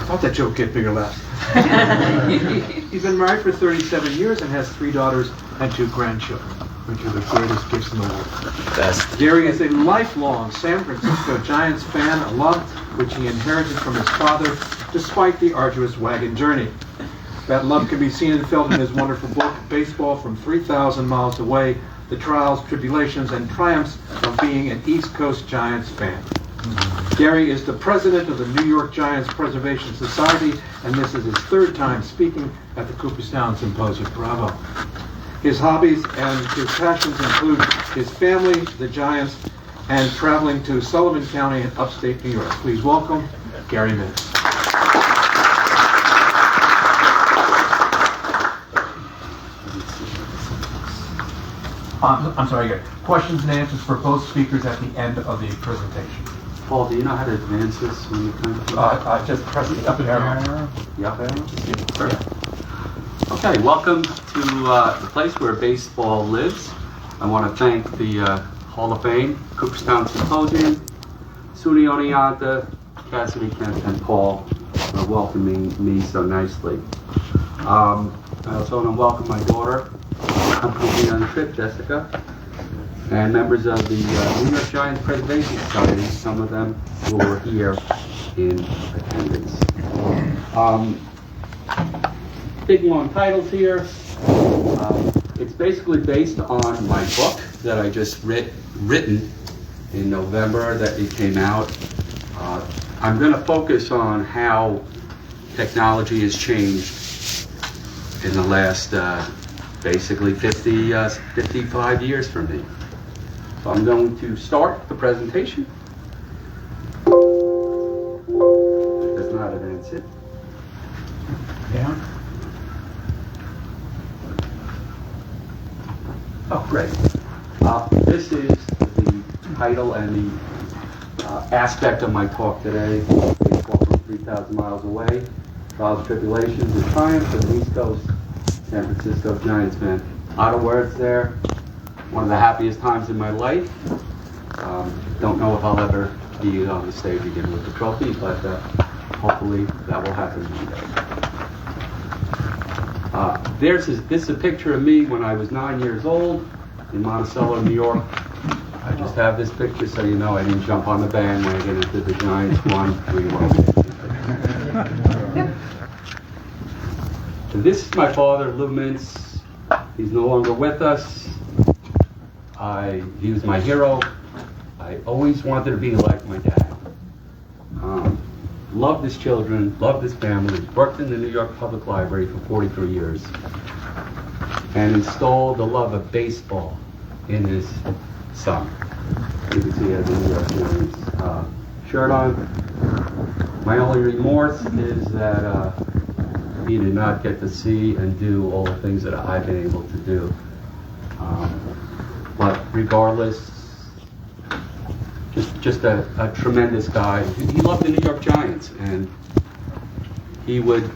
thought that joke would get bigger laughs. He's been married for 37 years and has 3 daughters and 2 grandchildren, which are the greatest gifts in the world. Best. Gary is a lifelong San Francisco Giants fan, a love which he inherited from his father despite the arduous wagon journey. That love can be seen and felt in his wonderful book, Baseball from 3,000 Miles Away, The Trials, Tribulations, and Triumphs of Being an East Coast Giants Fan. Gary is the president of the New York Giants Preservation Society, and this is his 3rd time speaking at the Cooperstown Symposium. Bravo. His hobbies and his passions include his family, the Giants, and traveling to Sullivan County in upstate New York. Please welcome Gary Mintz. I'm sorry, Gary. Questions and answers for both speakers at the end of the presentation. Paul, do you know how to advance this when you come to Just press the up and arrow. the up arrow? Sure. Okay, welcome to the place where baseball lives. I want to thank the Hall of Fame, Cooperstown Symposium, Suni Oneonta, Cassidy Kent, and Paul for welcoming me so nicely. I also want to welcome my daughter, accompanying me on the trip, Jessica, and members of the New York Giants Preservation Society, some of them who were here in attendance. Big long titles here. It's basically based on my book that I just written in November that it came out. I'm going to focus on how technology has changed in the last basically 55 years for me. So I'm going to start the presentation. Does not advance it. Down. Oh, great. This is the title and the aspect of my talk today. Baseball from 3,000 miles away. Trials, tribulations, and triumphs of the East Coast San Francisco Giants fan. A lot of words there. One of the happiest times in my life. Don't know if I'll ever be on the stage again with the trophy, but hopefully that will happen one day. This is a picture of me when I was 9 years old in Monticello, New York. I just have this picture so you know I didn't jump on the bandwagon after the Giants won 3 World Championships. This is my father, Lou Mintz. He's no longer with us. He was my hero. I always wanted to be like my dad. Loved his children, loved his family, worked in the New York Public Library for 43 years, and installed the love of baseball in his son. You can see he has a New York Giants shirt on. My only remorse is that he did not get to see and do all the things that I've been able to do. But regardless, just a tremendous guy. He loved the New York Giants, and he would,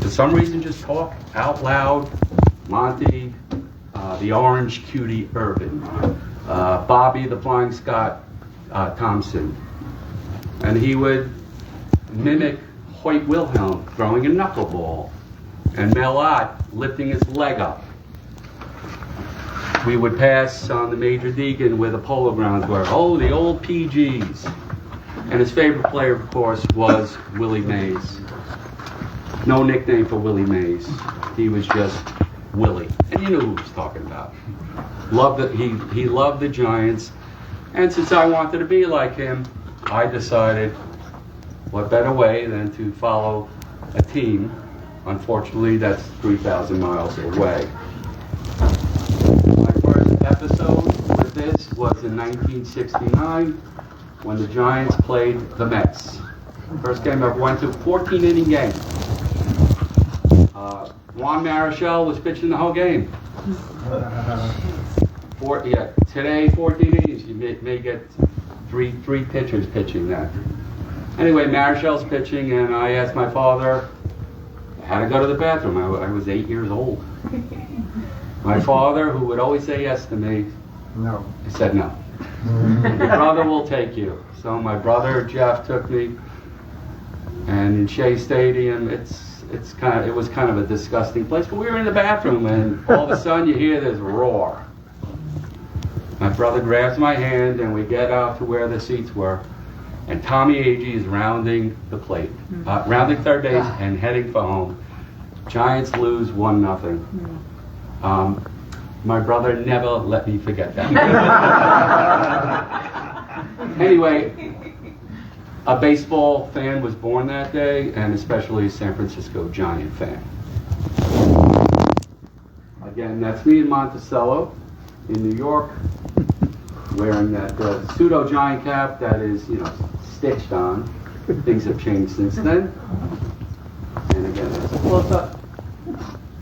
for some reason, just talk out loud. Monty, the orange cutie Irvin, Bobby the Flying Scott Thompson, and he would mimic Hoyt Wilhelm throwing a knuckleball, and Mel Ott lifting his leg up. We would pass on the Major Deegan where the Polo Grounds were. Oh, the old PGs. And his favorite player, of course, was Willie Mays. No nickname for Willie Mays. He was just Willie. And you knew who he was talking about. He loved the Giants. And since I wanted to be like him, I decided what better way than to follow a team. Unfortunately, that's 3,000 miles away. Episode with this was in 1969 when the Giants played the Mets. First game I ever went to, 14-inning game. Juan Marichal was pitching the whole game. Today 14 innings. You may get three pitchers pitching that. Anyway, Marichal's pitching, and I asked my father, I had to go to the bathroom. I was 8 years old. My father, who would always say yes to me, No. he said no. Your brother will take you. So my brother Jeff took me, and And in Shea Stadium, it was kind of a disgusting place. But we were in the bathroom, and all of a sudden you hear this roar. My brother grabs my hand, and we get out to where the seats were. And Tommy Agee is rounding the plate, rounding third base and heading for home. Giants lose 1-0. My brother never let me forget that. Anyway, a baseball fan was born that day, and especially a San Francisco Giant fan. Again, that's me in Monticello, in New York, wearing that pseudo-Giant cap that is, stitched on. Things have changed since then. And again, that's a close-up.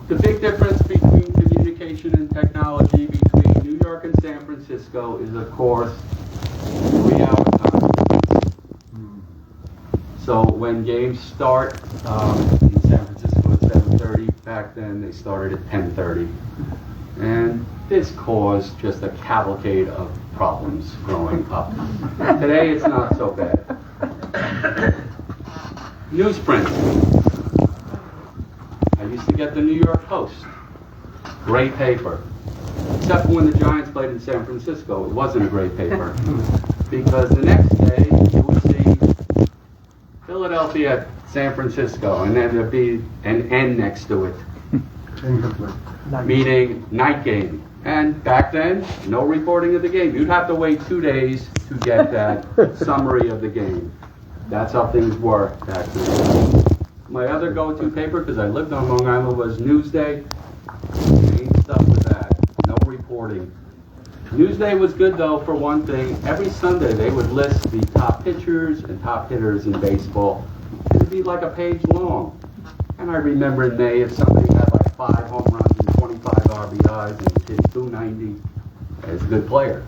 The big difference between communication and technology between New York and San Francisco is, of course, 3-hour time. So when games start in San Francisco at 7:30, back then they started at 10:30. And this caused just a cavalcade of problems growing up. Today it's not so bad. Newsprint. I used to get the New York Post. Great paper. Except for when the Giants played in San Francisco, it wasn't a great paper. Because the next day you would see Philadelphia, San Francisco, and then there'd be an N next to it. Meaning night game. And back then, no reporting of the game. You'd have to wait 2 days to get that summary of the game. That's how things were back then. My other go-to paper, because I lived on Long Island, was Newsday. Same stuff with that. No reporting. Newsday was good, though, for one thing. Every Sunday, they would list the top pitchers and top hitters in baseball. It would be like a page long. And I remember in May, if somebody had like 5 home runs and 25 RBIs and hit 290, as a good player,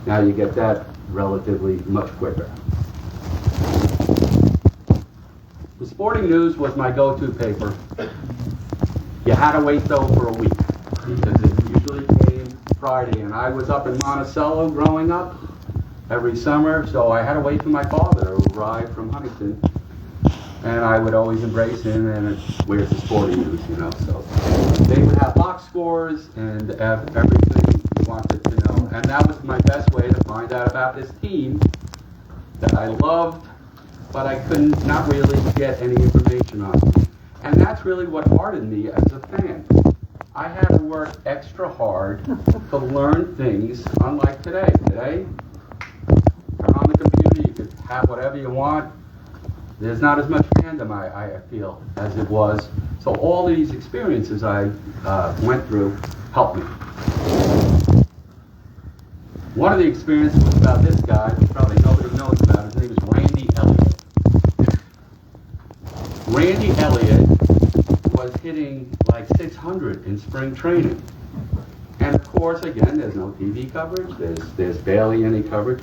Now you get that relatively much quicker. The Sporting News was my go-to paper. You had to wait, though, for a week, because it usually came Friday, and I was up in Monticello growing up every summer, so I had to wait for my father to arrive from Huntington. And I would always embrace him, and where's the Sporting News, So they would have box scores and everything you wanted to know. And that was my best way to find out about this team that I loved, but I couldn't not really get any information on. And that's really what hardened me as a fan. I had to work extra hard to learn things, unlike today. Today, turn on the computer, you could have whatever you want. There's not as much fandom, I feel, as it was. So all these experiences I went through helped me. One of the experiences was about this guy, which probably nobody knows about. His name is Randy Elliott. Randy Elliott was hitting like 600 in spring training. And of course, again, there's no TV coverage. There's barely any coverage.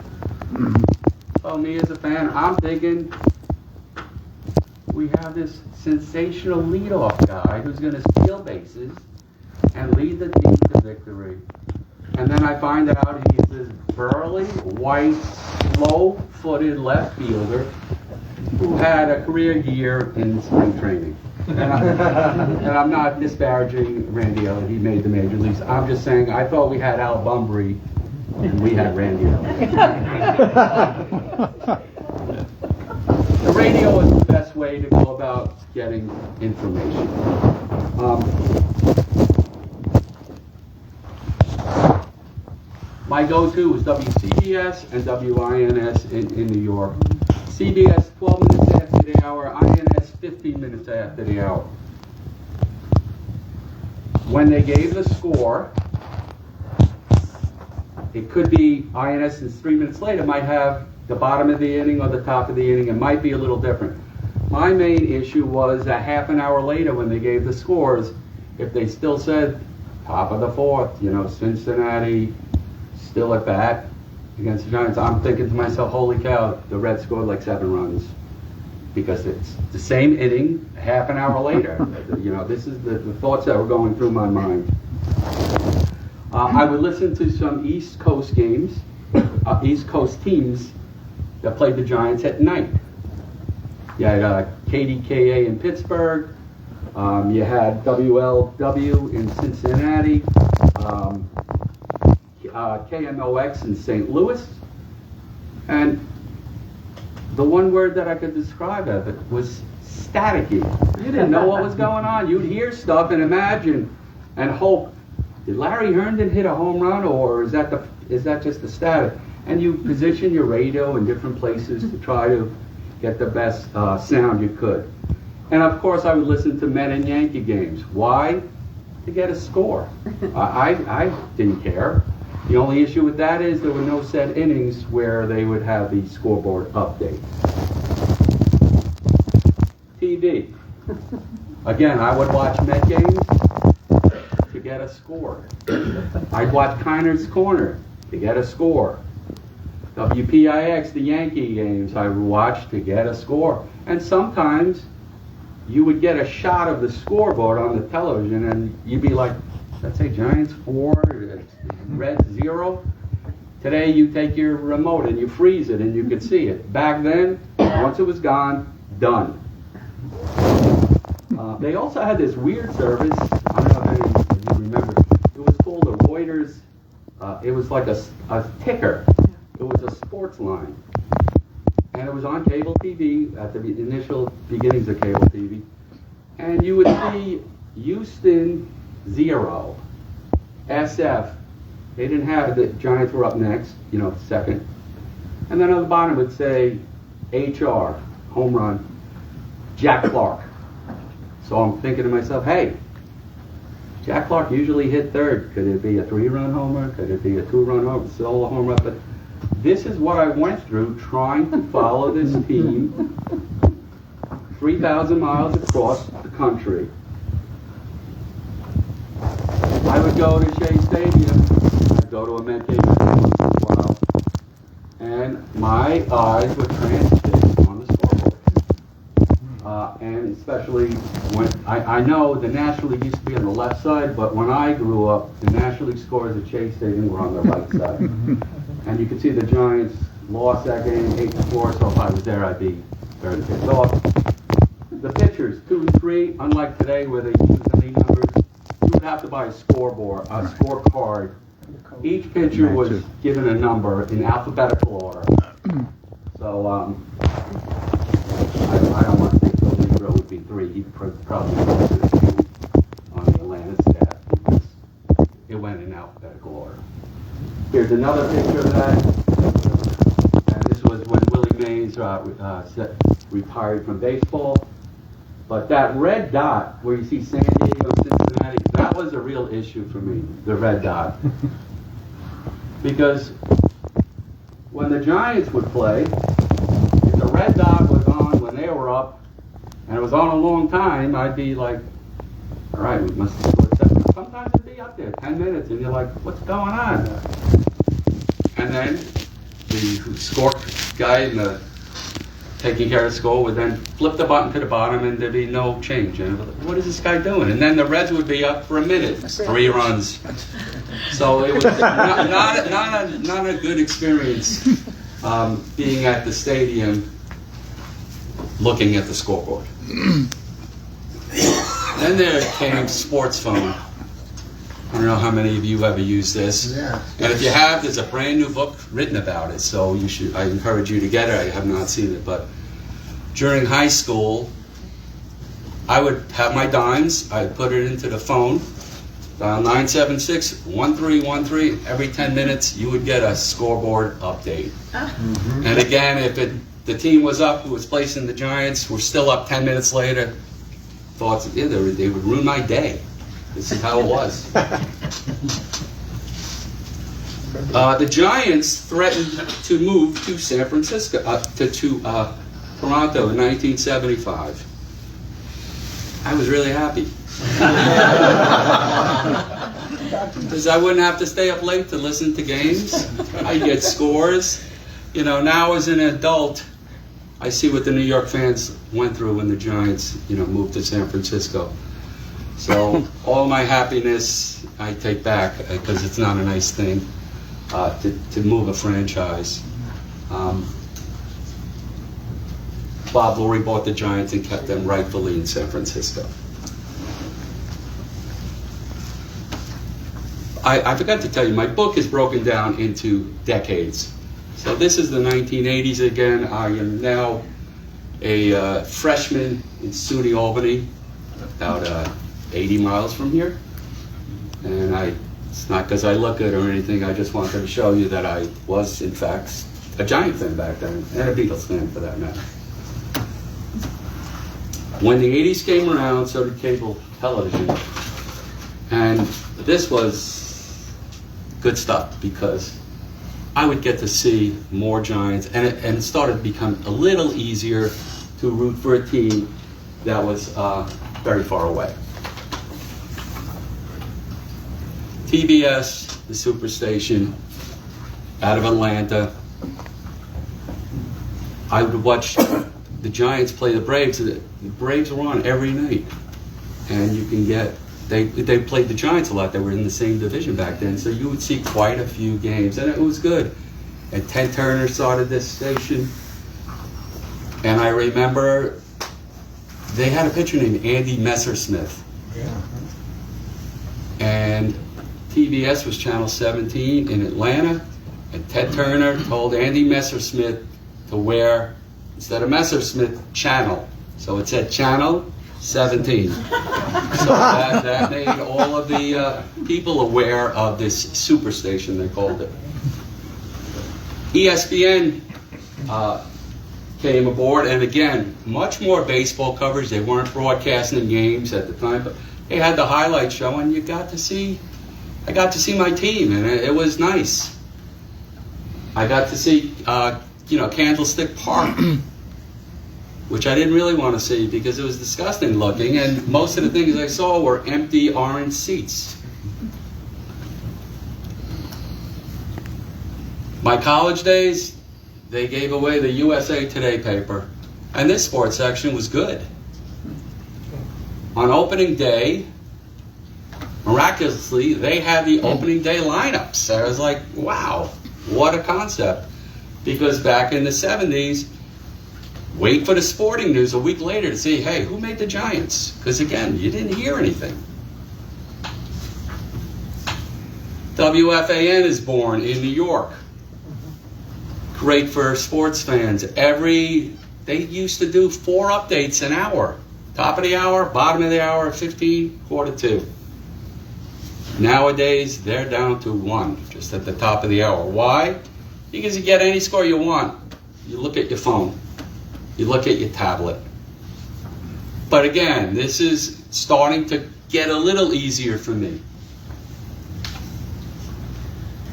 So me as a fan, I'm thinking, we have this sensational leadoff guy who's going to steal bases and lead the team to victory. And then I find out he's this burly, white, slow-footed left fielder who had a career year in spring training. And I'm not disparaging Randy Elliott. He made the major leagues. I'm just saying I thought we had Al Bunbury and we had Randy Elliott. The radio is the best way to go about getting information. My go-to was WCBS and WINS in New York. CBS 12 minutes after the hour, INS 15 minutes after the hour. When they gave the score, it could be INS is 3 minutes later, might have the bottom of the inning or the top of the inning. It might be a little different. My main issue was that half an hour later when they gave the scores, if they still said top of the fourth, Cincinnati still at bat against the Giants, I'm thinking to myself, holy cow, the Reds scored like 7 runs. Because it's the same inning half an hour later. This is the thoughts that were going through my mind. I would listen to some East Coast games, East Coast teams that played the Giants at night. You had KDKA in Pittsburgh. You had WLW in Cincinnati. KMOX in St. Louis. And the one word that I could describe of it was staticky. You didn't know what was going on. You'd hear stuff and imagine and hope, did Larry Herndon hit a home run, or is that just the static? And you position your radio in different places to try to get the best sound you could. And of course I would listen to Met and Yankee games. Why? To get a score. I didn't care. The only issue with that is there were no set innings where they would have the scoreboard update. TV. Again, I would watch Met games to get a score. I'd watch Kiner's Corner to get a score. WPIX, the Yankee games, I would watch to get a score. And sometimes you would get a shot of the scoreboard on the television and you'd be like, let's say Giants 4, Reds 0. Today you take your remote and you freeze it and you could see it. Back then, once it was gone, done. They also had this weird service, I don't know if any of you remember, it was called a Reuters, it was like a ticker. It was a sports line. And it was on cable TV at the initial beginnings of cable TV. And you would see Houston 0, SF. They didn't have the Giants were up next, second. And then on the bottom it would say HR, home run, Jack Clark. So I'm thinking to myself, hey, Jack Clark usually hit third. Could it be a 3-run homer? Could it be a 2-run homer? Solo homer? But this is what I went through trying to follow this team 3,000 miles across the country. I would go to Shea Stadium. I'd go to a Met game once in a while, and my eyes would transfix on the scoreboard. And especially when I know the National League used to be on the left side, but when I grew up, the National League scores at Shea Stadium were on the right side. And you could see the Giants lost that game 8-4, so if I was there, I'd be very pissed off. The pitchers, 2 and 3, unlike today where they use the league numbers, you would have to buy a scorecard. Each pitcher was given a number in alphabetical order. So I don't want to think Phil Negro would be 3. He'd probably be 2 on the Atlanta staff because it went in alphabetical order. Here's another picture of that. And this was when Willie Mays retired from baseball. But that red dot where you see San Diego, Cincinnati, that was a real issue for me, the red dot. Because when the Giants would play, if the red dot was on when they were up, and it was on a long time, I'd be like, all right, we must have scored 7. Sometimes it'd be up there 10 minutes, and you're like, what's going on? And then the score guy taking care of the score would then flip the button to the bottom and there'd be no change. And what is this guy doing? And then the Reds would be up for a minute, 3 runs. So it was not a good experience being at the stadium looking at the scoreboard. Then there came Sports Phone. I don't know how many of you ever used this. Yeah. And if you have, there's a brand new book written about it, so I encourage you to get it. I have not seen it, but during high school, I would have my dimes, I'd put it into the phone, dial 976-1313. Every 10 minutes, you would get a scoreboard update. Mm-hmm. And again, if the team was up, who was placing the Giants, were still up 10 minutes later, thoughts, they would ruin my day. This is how it was. The Giants threatened to move to San Francisco, to Toronto in 1975. I was really happy. Because I wouldn't have to stay up late to listen to games. I'd get scores. Now as an adult, I see what the New York fans went through when the Giants, moved to San Francisco. So all my happiness I take back because it's not a nice thing to move a franchise. Bob Lurie bought the Giants and kept them rightfully in San Francisco. I forgot to tell you, my book is broken down into decades. So this is the 1980s again. I am now a freshman in SUNY Albany, about 80 miles from here. And it's not because I look good or anything, I just wanted to show you that I was, in fact, a Giant fan back then, and a Beatles fan for that matter. When the 80s came around, so did cable television. And this was good stuff because I would get to see more Giants, and it started to become a little easier to root for a team that was very far away. TBS, the Superstation, out of Atlanta. I would watch the Giants play the Braves. The Braves were on every night, and you can get. They played the Giants a lot. They were in the same division back then, so you would see quite a few games, and it was good. And Ted Turner started this station, and I remember they had a pitcher named Andy Messersmith. Yeah. And TBS was Channel 17 in Atlanta, and Ted Turner told Andy Messersmith to wear, instead of Messersmith, Channel. So it said Channel 17. So that made all of the people aware of this superstation, they called it. ESPN came aboard, and again, much more baseball coverage. They weren't broadcasting games at the time, but they had the highlight show, and I got to see my team, and it was nice. I got to see, Candlestick Park, which I didn't really want to see because it was disgusting looking, and most of the things I saw were empty orange seats. My college days, they gave away the USA Today paper, and this sports section was good. On opening day, miraculously, they had the opening day lineups. I was like, wow, what a concept. Because back in the 70s, wait for the sporting news a week later to see, hey, who made the Giants? Because again, you didn't hear anything. WFAN is born in New York. Great for sports fans. They used to do 4 updates an hour. Top of the hour, bottom of the hour, 15, quarter to. Nowadays, they're down to 1, just at the top of the hour. Why? Because you get any score you want. You look at your phone. You look at your tablet. But again, this is starting to get a little easier for me.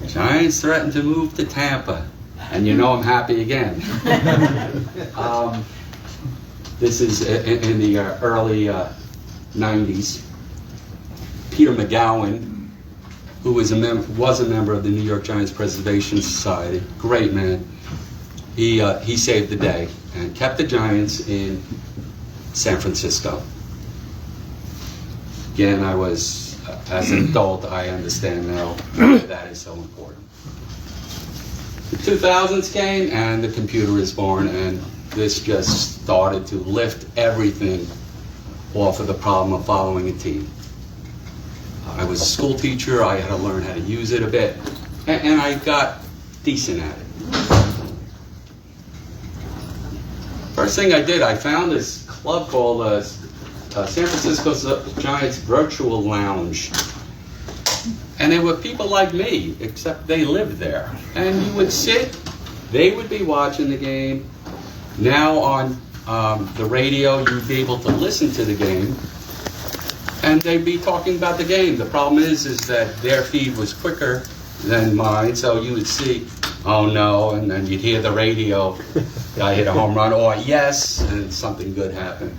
Giants threatened to move to Tampa. And you know I'm happy again. This is in the early 90s. Peter McGowan, who was a member of the New York Giants Preservation Society, great man. He saved the day and kept the Giants in San Francisco. Again, as an adult, I understand now why that is so important. The 2000s came and the computer was born, and this just started to lift everything off of the problem of following a team. I was a school teacher, I had to learn how to use it a bit, and I got decent at it. First thing I did, I found this club called San Francisco Giants Virtual Lounge. And they were people like me, except they lived there. And you would sit, they would be watching the game. Now on the radio, you'd be able to listen to the game, and they'd be talking about the game. The problem is that their feed was quicker than mine, so you would see, oh no, and then you'd hear the radio, I hit a home run, or yes, and something good happened.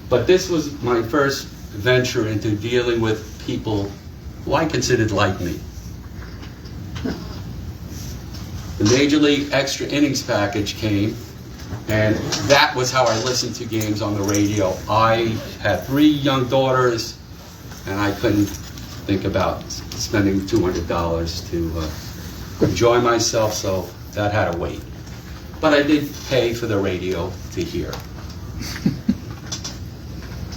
But this was my first venture into dealing with people who I considered like me. The Major League Extra Innings package came, and that was how I listened to games on the radio. I had 3 young daughters, and I couldn't think about spending $200 to enjoy myself, so that had to wait. But I did pay for the radio to hear.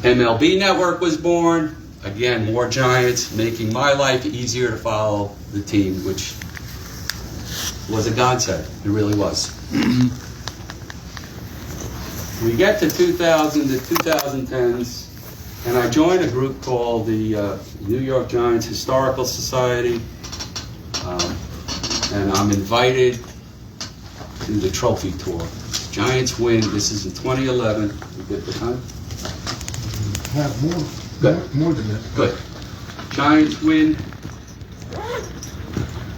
MLB Network was born. Again, more Giants, making my life easier to follow the team, which was a godsend. It really was. We get to 2000 to 2010s, and I joined a group called the New York Giants Historical Society, and I'm invited to the trophy tour. Giants win. This is in 2011. You good for time? Have more. Good. More than that. Good. Giants win.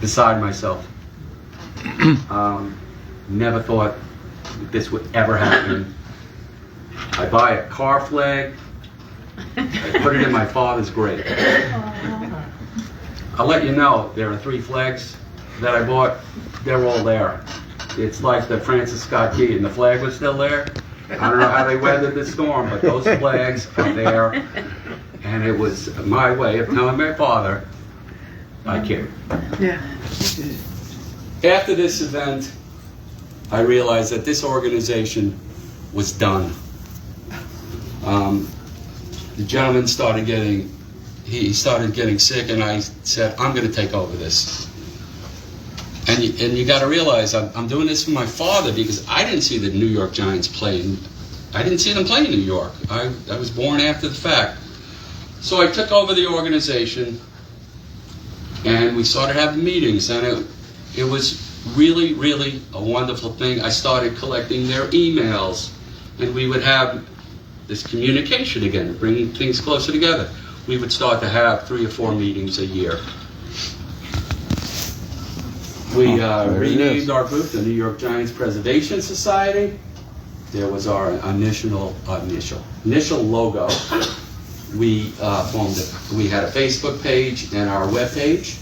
Beside myself. Never thought this would ever happen. I buy a car flag. I put it in my father's grave. I'll let you know, there are 3 flags that I bought. They're all there. It's like the Francis Scott Key, and the flag was still there. I don't know how they weathered the storm, but those flags are there. And it was my way of telling my father, I care. Yeah. After this event, I realized that this organization was done. The gentleman started getting sick, and I said, I'm going to take over this. And you got to realize, I'm doing this for my father, because I didn't see the New York Giants play. I didn't see them play in New York. I was born after the fact. So I took over the organization, and we started having meetings, and it was really, really a wonderful thing. I started collecting their emails, and we would have this communication again, bringing things closer together. We would start to have 3 or 4 meetings a year. We renamed our group the New York Giants Preservation Society. There was our initial logo. We formed it. We had a Facebook page and our web page.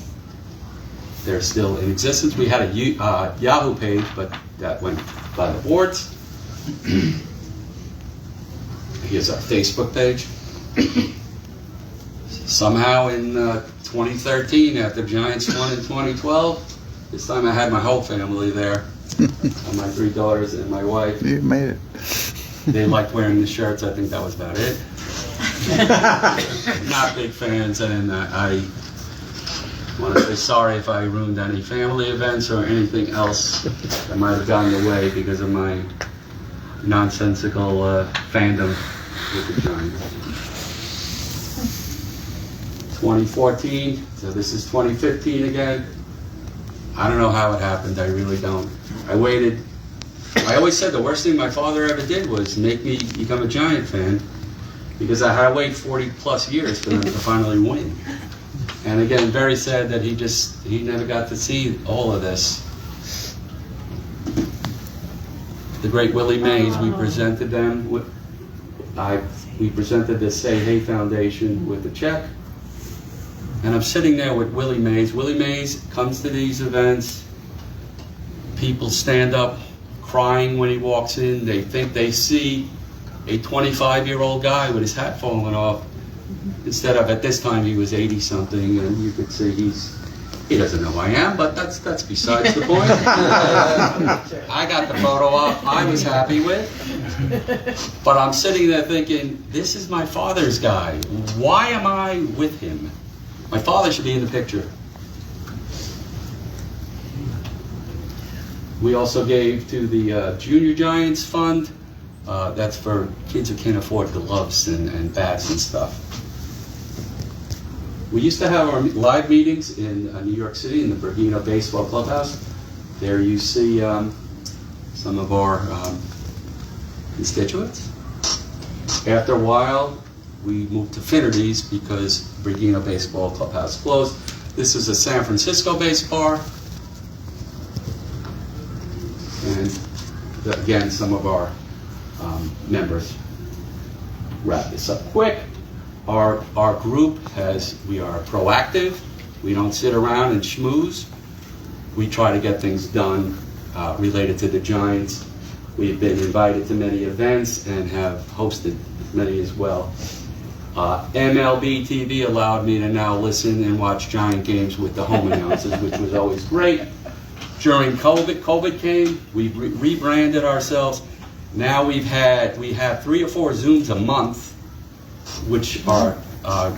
They're still in existence. We had a Yahoo page, but that went by the boards. Here's our Facebook page. Somehow in 2013, after Giants won in 2012, this time I had my whole family there. My 3 daughters and my wife. You made it. They liked wearing the shirts. I think that was about it. Not big fans, and I want to say sorry if I ruined any family events or anything else that might have gotten in the way because of my nonsensical fandom with the Giants. 2014, so this is 2015 again. I don't know how it happened, I really don't. I waited. I always said the worst thing my father ever did was make me become a Giant fan, because I had to wait 40 plus years for them to finally win. And again, very sad that he never got to see all of this. The great Willie Mays, we presented them with, we presented the Say Hey Foundation with a check. And I'm sitting there with Willie Mays. Willie Mays comes to these events. People stand up crying when he walks in. They think they see a 25-year-old guy with his hat falling off. Instead of, at this time, he was 80-something, and you could see he doesn't know who I am, but that's besides the point. I got the photo up I was happy with. But I'm sitting there thinking, this is my father's guy. Why am I with him? My father should be in the picture. We also gave to the Junior Giants Fund. That's for kids who can't afford gloves and bats and stuff. We used to have our live meetings in New York City in the Bergino Baseball Clubhouse. There you see some of our constituents. After a while, we moved to Finnerty's because Bergino Baseball Clubhouse closed. This is a San Francisco-based bar. And again, some of our members. Wrap this up quick. Our group we are proactive. We don't sit around and schmooze. We try to get things done related to the Giants. We've been invited to many events and have hosted many as well. MLB TV allowed me to now listen and watch Giant games with the home announcers, which was always great. During COVID came, we rebranded ourselves, Now we have 3 or 4 Zooms a month, which our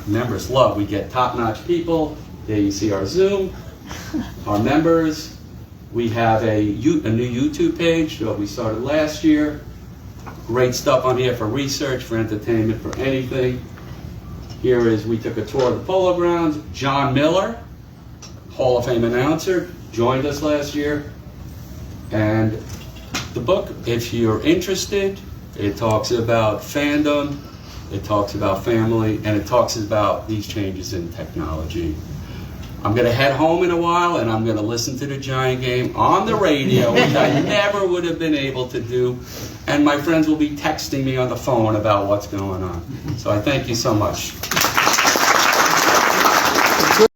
members love. We get top-notch people. There you see our Zoom, our members. We have a new YouTube page that we started last year. Great stuff on here for research, for entertainment, for anything. Here is, we took a tour of the Polo Grounds. John Miller, Hall of Fame announcer, joined us last year. And the book, if you're interested, it talks about fandom, it talks about family, and it talks about these changes in technology. I'm going to head home in a while, and I'm going to listen to the Giant game on the radio, which I never would have been able to do. And my friends will be texting me on the phone about what's going on. So I thank you so much.